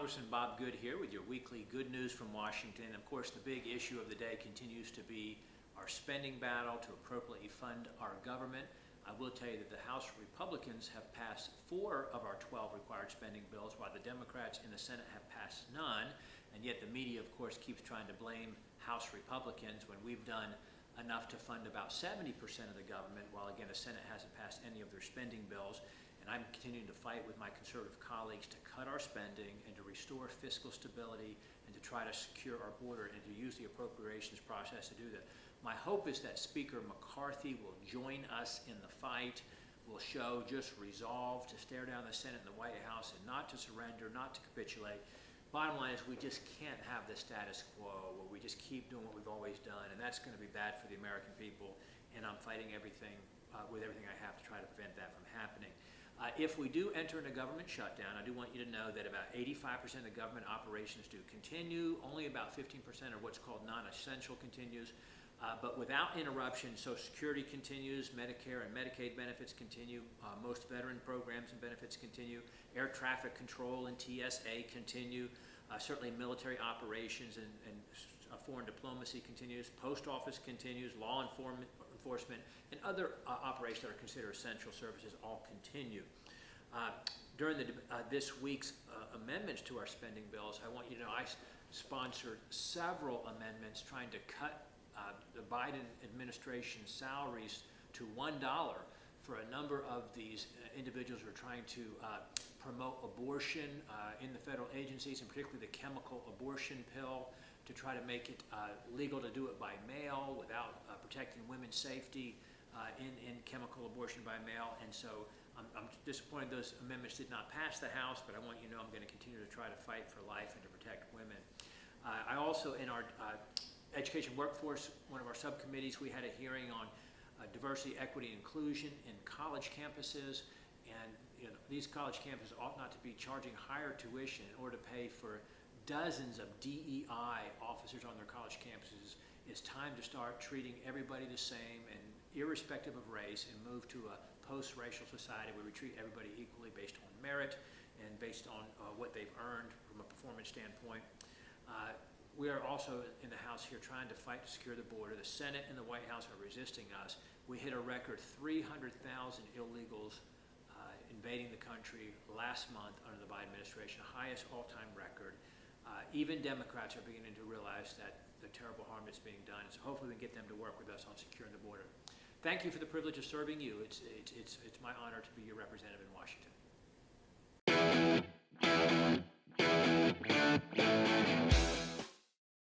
Congressman Bob Good here with your weekly Good News from Washington. Of course, the big issue of the day continues to be our spending battle to appropriately fund our government. I will tell you that the House Republicans have passed 4 of our 12 required spending bills, while the Democrats in the Senate have passed none. And yet the media, of course, keeps trying to blame House Republicans when we've done enough to fund about 70% of the government, while again the Senate hasn't passed any of their spending bills. And I'm continuing to fight with my conservative colleagues to cut our spending and to restore fiscal stability and to try to secure our border and to use the appropriations process to do that. My hope is that Speaker McCarthy will join us in the fight, will show just resolve to stare down the Senate and the White House and not to surrender, not to capitulate. Bottom line is we just can't have the status quo where we just keep doing what we've always done, and that's going to be bad for the American people, and I'm fighting everything with everything I have to try to prevent that from happening. If we do enter in a government shutdown, I do want you to know that about 85% of government operations do continue. Only about 15% of what's called non-essential continues. But without interruption, Social Security continues, Medicare and Medicaid benefits continue, most veteran programs and benefits continue, air traffic control and TSA continue, certainly military operations and foreign diplomacy continues, post office continues, law enforcement, and other operations that are considered essential services all continue. During this week's amendments to our spending bills, I want you to know I sponsored several amendments trying to cut the Biden administration's salaries to $1 for a number of these individuals who are trying to promote abortion in the federal agencies, and particularly the chemical abortion pill, to try to make it legal to do it by mail without protecting women's safety in chemical abortion by mail. And so I'm disappointed those amendments did not pass the House, but I want you to know I'm going to continue to try to fight for life and to protect women. I also, in our Education Workforce, one of our subcommittees, we had a hearing on diversity, equity, and inclusion in college campuses. And these college campuses ought not to be charging higher tuition in order to pay for dozens of DEI officers on their college campuses. It's time to start treating everybody the same and irrespective of race, and move to a post-racial society where we treat everybody equally based on merit and based on what they've earned from a performance standpoint. We are also in the House here trying to fight to secure the border. The Senate and the White House are resisting us. We hit a record 300,000 illegals invading the country last month under the Biden administration, highest all-time record. Even Democrats are beginning to realize that the terrible harm that's being done. So hopefully we can get them to work with us on securing the border. Thank you for the privilege of serving you. It's my honor to be your representative in Washington.